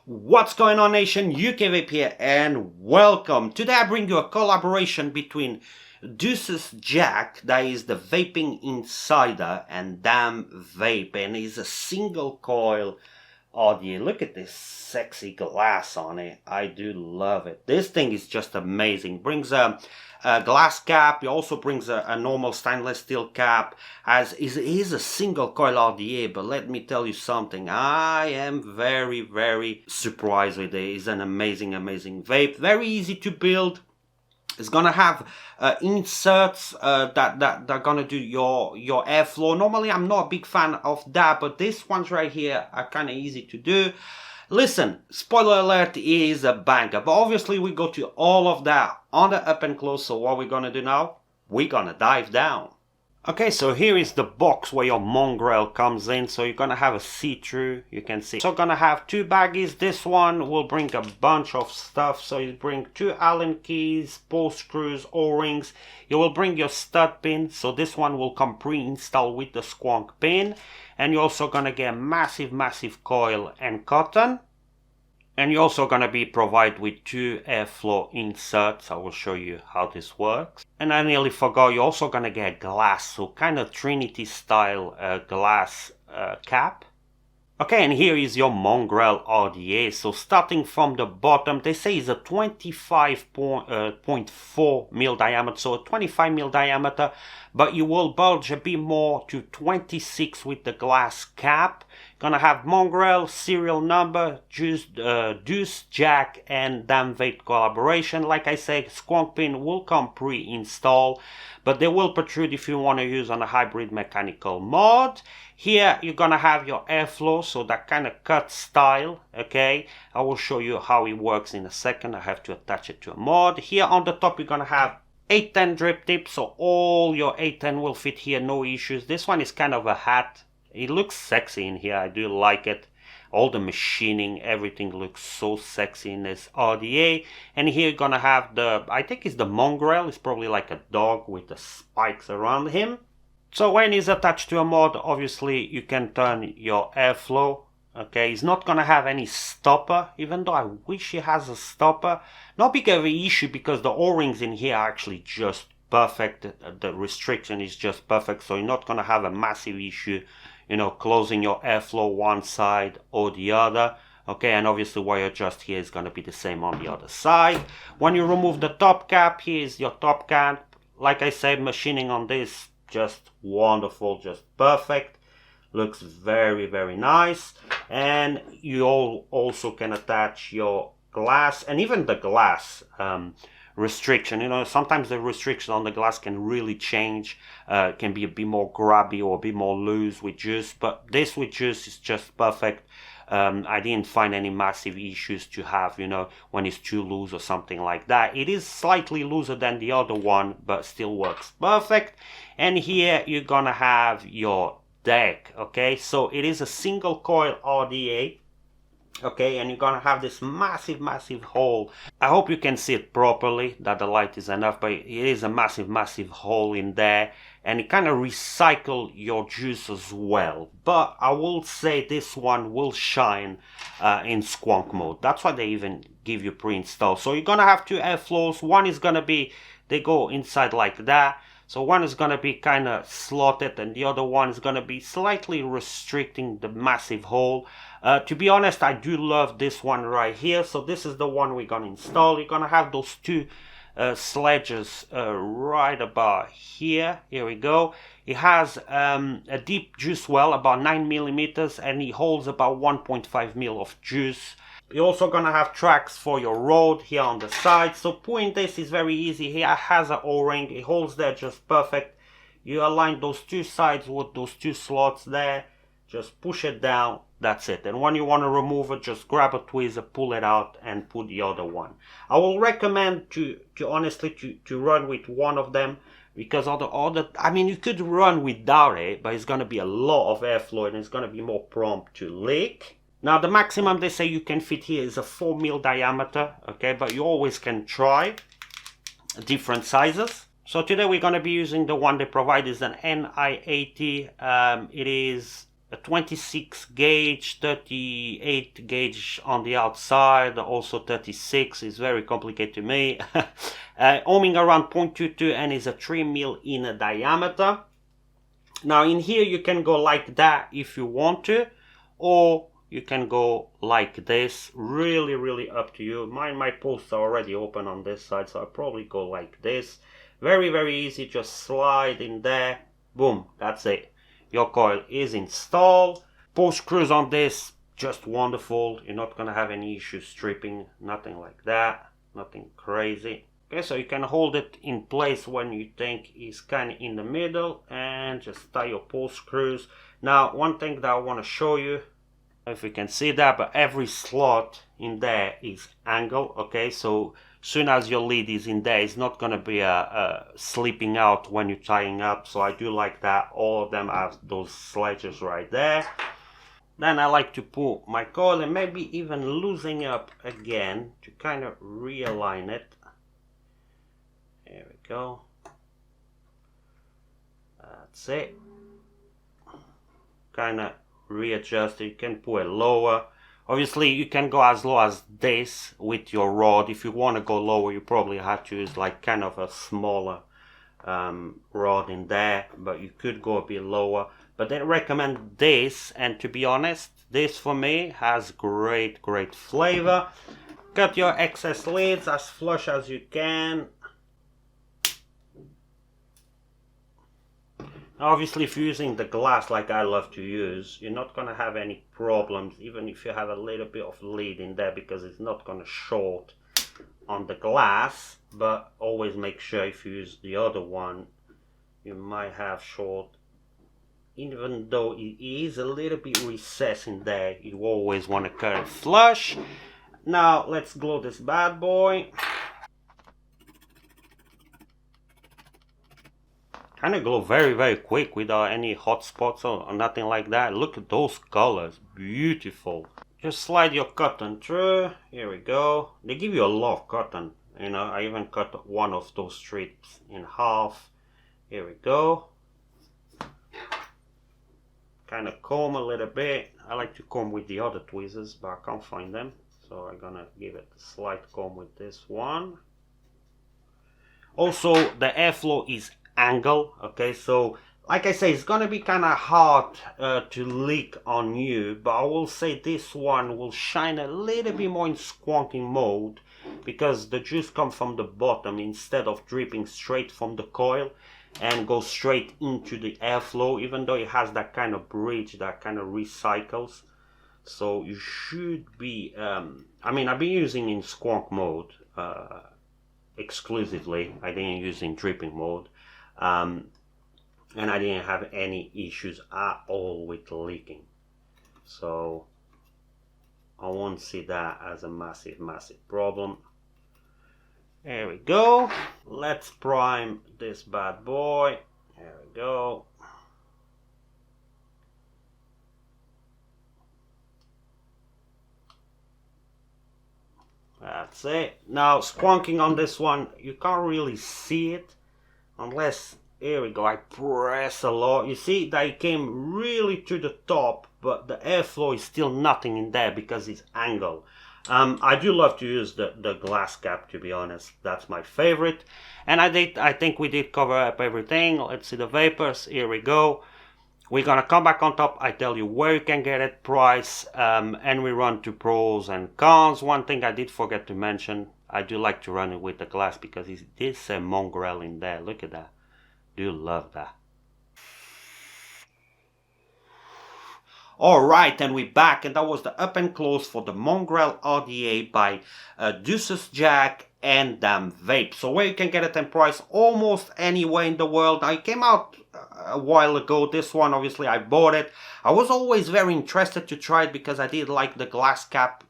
What's going on, nation? ukvapeuk here and welcome. Today I bring you a collaboration between Deuce's Jack, that is the vaping insider, and Damn Vape, and it's a single coil audio. Look at this sexy glass on it. I do love it. This thing is just amazing. Brings a glass cap. It also brings a normal stainless steel cap. As is a single coil RDA, but let me tell you something. I am very surprised with it. It's an amazing vape. Very easy to build. It's gonna have inserts that are gonna do your airflow. Normally I'm not a big fan of that, but these ones right here are kind of easy to do. Listen, spoiler alert, is a banger, but obviously we go to all of that on the up and close. So what we're gonna do now, we're gonna dive down. Okay, so here is the box where your Mongrel comes in. So you're gonna have a see-through, you can see. So gonna have two baggies. This one will bring a bunch of stuff. So you bring two Allen keys, ball screws, O-rings. You will bring your stud pin. So this one will come pre-installed with the squonk pin. And you're also gonna get massive coil and cotton. And you're also going to be provided with two airflow inserts. I will show you how this works. And I nearly forgot, you're also going to get glass, so kind of Trinity style glass cap. Okay, and here is your Mongrel Rda. So starting from the bottom, they say it's a 25.4 mil diameter, so a 25 mil diameter, but you will bulge a bit more to 26 with the glass cap. Gonna have Mongrel, serial number, Deuce, Jack, and Damn Vape collaboration. Like I said, squonk pin will come pre-installed, but they will protrude if you want to use on a hybrid mechanical mod. Here you're gonna have your airflow, so that kind of cut style. Okay, I will show you how it works in a second. I have to attach it to a mod. Here on the top you're gonna have 810 drip tips, so all your 810 will fit here, no issues. This one is kind of a hat. It looks sexy in here, I do like it. All the machining, everything looks so sexy in this RDA. And here you're gonna have the, I think it's the Mongrel, it's probably like a dog with the spikes around him. So when it's attached to a mod, obviously you can turn your airflow. Okay, it's not gonna have any stopper, even though I wish it has a stopper. Not big of an issue because the O-rings in here are actually just perfect. The restriction is just perfect, so you're not gonna have a massive issue, you know, closing your airflow one side or the other. Okay, and obviously what you adjust here is gonna be the same on the other side. When you remove the top cap, here's your top cap. Like I said, machining on this, just wonderful, just perfect. Looks very nice. And you also can attach your glass, and even the glass restriction, you know, sometimes the restriction on the glass can really change, can be a bit more grabby or a bit more loose with juice, but this with juice is just perfect. I didn't find any massive issues to have, you know, when it's too loose or something like that. It is slightly looser than the other one, but still works perfect. And here you're gonna have your deck. Okay, so it is a single coil RDA. Okay, and you're gonna have this massive hole. I hope you can see it properly, that the light is enough, but it is a massive hole in there, and it kind of recycle your juice as well. But I will say this one will shine in squonk mode. That's why they even give you pre-installed. So you're gonna have two airflows. One is gonna be, they go inside like that. So one is going to be kind of slotted and the other one is going to be slightly restricting the massive hole. To be honest, I do love this one right here. So this is the one we're going to install. You're going to have those two sledges right about here. Here we go. It has a deep juice well, about 9 millimeters, and it holds about 1.5 mil of juice. You're also gonna have tracks for your road here on the side. So pulling this is very easy. Here it has an O-ring. It holds there just perfect. You align those two sides with those two slots there. Just push it down. That's it. And when you want to remove it, just grab a tweezer, pull it out, and put the other one. I will recommend to honestly run with one of them, because I mean, you could run without it, but it's gonna be a lot of airflow and it's gonna be more prompt to leak. Now the maximum they say you can fit here is a 4 mil diameter, okay, but you always can try different sizes. So today we're going to be using the one they provide, is an NI80. It is a 26 gauge, 38 gauge on the outside, also 36 is very complicated to me. Ohming around 0.22 and is a 3 mil in a diameter. Now in here you can go like that if you want to, or you can go like this, really up to you. My posts are already open on this side, so I'll probably go like this. Very easy, just slide in there, boom, that's it. Your coil is installed. Post screws on this, just wonderful. You're not gonna have any issues stripping, nothing like that, nothing crazy. Okay, so you can hold it in place when you think it's kind of in the middle, and just tie your post screws. Now, one thing that I want to show you, if you can see that, but every slot in there is angle. Okay, so soon as your lead is in there, it's not going to be slipping out when you're tying up. So I do like that. All of them have those sledges right there. Then I like to pull my coil and maybe even loosening up again to kind of realign it. There we go. That's it. Kind of readjust it. You can pull it lower. Obviously you can go as low as this with your rod. If you want to go lower, you probably have to use like kind of a smaller rod in there, but you could go a bit lower. But they recommend this, and to be honest, this for me has great flavor. Cut your excess leads as flush as you can. Obviously, if you're using the glass like I love to use, you're not going to have any problems, even if you have a little bit of lead in there, because it's not going to short on the glass. But always make sure if you use the other one, you might have short. Even though it is a little bit recessed in there, you always want to cut it flush. Now, let's glue this bad boy. Kind of glow very quick without any hot spots or nothing like that. Look at those colors, beautiful. Just slide your cotton through. Here we go. They give you a lot of cotton. You know, I even cut one of those strips in half. Here we go. Kind of comb a little bit. I like to comb with the other tweezers, but I can't find them, so I'm gonna give it a slight comb with this one. Also, the airflow is angle. Okay, so like I say, it's gonna be kind of hard to leak on you, but I will say this one will shine a little bit more in squonking mode, because the juice comes from the bottom instead of dripping straight from the coil and go straight into the airflow, even though it has that kind of bridge that kind of recycles. So you should be I mean, I've been using in squonk mode exclusively. I didn't use in dripping mode, and I didn't have any issues at all with leaking, so I won't see that as a massive problem. There we go. Let's prime this bad boy. There we go. That's it. Now, squonking on this one, you can't really see it unless, here we go, I press a lot. You see that it came really to the top, but the airflow is still nothing in there because it's angled. I do love to use the glass cap, to be honest. That's my favorite. And I think we did cover up everything. Let's see the vapors. Here we go. We're gonna come back on top. I tell you where you can get it, price, and we run to pros and cons. One thing I did forget to mention, I do like to run it with the glass because it did say Mongrel in there. Look at that. Do love that. Alright, and we're back, and that was the up and close for the Mongrel Rda by Deuces Jack and Vape. So where you can get it and price almost anywhere in the world. I came out a while ago. This one, obviously, I bought it. I was always very interested to try it because I did like the glass cap.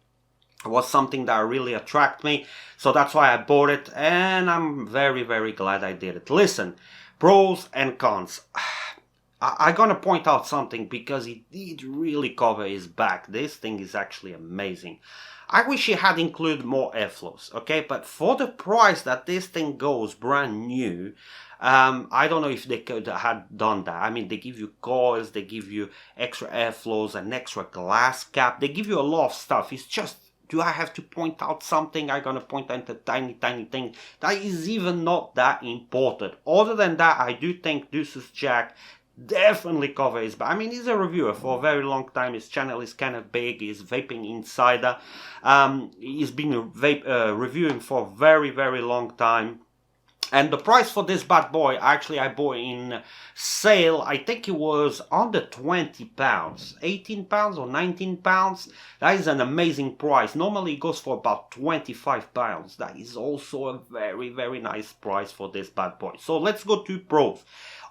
It was something that really attracted me. So that's why I bought it, and I'm very glad I did it. Listen, pros and cons. I'm gonna point out something because it did really cover his back. This thing is actually amazing. I wish it had included more airflows, okay? But for the price that this thing goes brand new, I don't know if they could have done that. I mean, they give you coils, they give you extra airflows, an extra glass cap. They give you a lot of stuff. It's just, do I have to point out something? I'm gonna point out a tiny thing that is even not that important. Other than that, I do think Deuce's Jack definitely cover his back. I mean, he's a reviewer for a very long time. His channel is kind of big. He's Vaping Insider. He's been reviewing for a very long time. And the price for this bad boy, actually I bought in sale, I think it was under £20, 18 pounds or 19 pounds. That is an amazing price. Normally it goes for about 25 pounds. That is also a very nice price for this bad boy. So let's go to pros.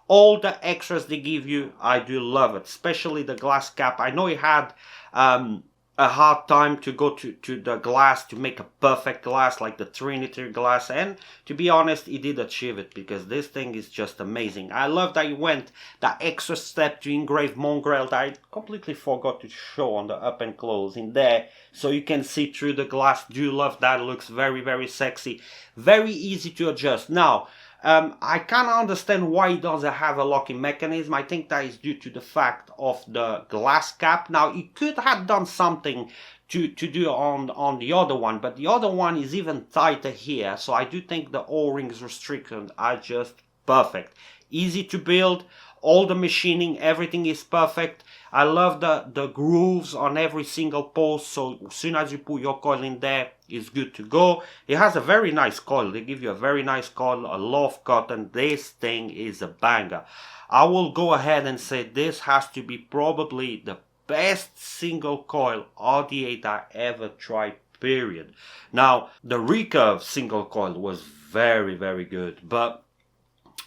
All the extras they give you, I do love it, especially the glass cap. I know it had a hard time to go to the glass to make a perfect glass like the Trinity glass, and to be honest, he did achieve it because this thing is just amazing. I love that he went that extra step to engrave Mongrel that I completely forgot to show on the up and close in there, so you can see through the glass. Do love that. It looks very sexy, very easy to adjust. Now I can't understand why it doesn't have a locking mechanism. I think that is due to the fact of the glass cap. Now, it could have done something to do on the other one, but the other one is even tighter here. So I do think the O-rings restrictions are just perfect. Easy to build. All the machining, everything is perfect. I love the grooves on every single post, so as soon as you put your coil in there, it's good to go. It has a very nice coil. They give you a very nice coil, a lot of cotton. This thing is a banger. I will go ahead and say this has to be probably the best single coil RDA that I ever tried, period. Now, the recurve single coil was very good, but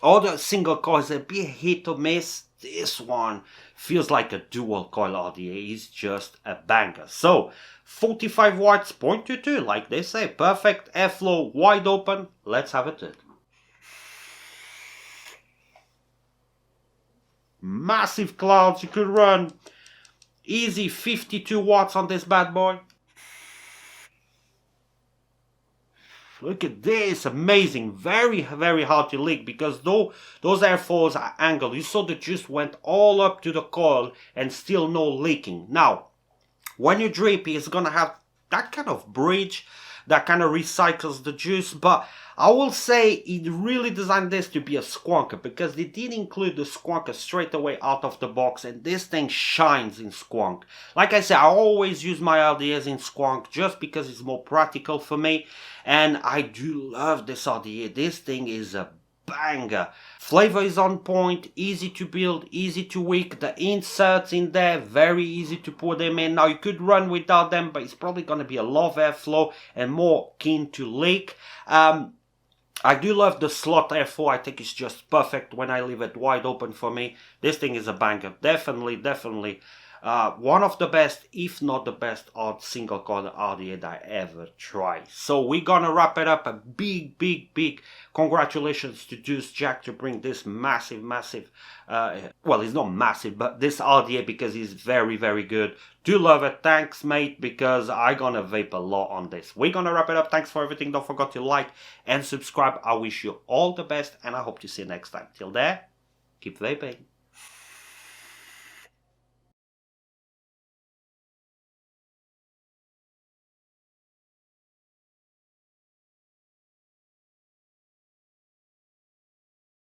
other single coils a bit hit or miss. This one feels like a dual coil RDA. Is just a banger. So 45 watts, 0.22, like they say, perfect airflow, wide open. Let's have it. Massive clouds. You could run easy 52 watts on this bad boy. Look at this, amazing, very hard to leak because though those airflows are angled, you saw the juice went all up to the coil and still no leaking. Now, when you drip, it's gonna have that kind of bridge that kind of recycles the juice, but I will say it really designed this to be a squonker because they did include the squonker straight away out of the box, and this thing shines in squonk. Like I said, I always use my RDAs in squonk just because it's more practical for me, and I do love this RDA. This thing is a banger. Flavor is on point, easy to build, easy to wick. The inserts in there, very easy to put them in. Now you could run without them, but it's probably going to be a lot of airflow and more keen to leak. I do love the slot airflow. I think it's just perfect when I leave it wide open for me. This thing is a banger. Definitely one of the best, if not the best, odd single coil RDA that I ever tried. So we're gonna wrap it up. A big congratulations to Deuce Jack to bring this massive well, it's not massive, but this RDA because he's very good. Do love it. Thanks, mate, because I gonna vape a lot on this. We're gonna wrap it up. Thanks for everything. Don't forget to like and subscribe. I wish you all the best, and I hope to see you next time. Till there, keep vaping.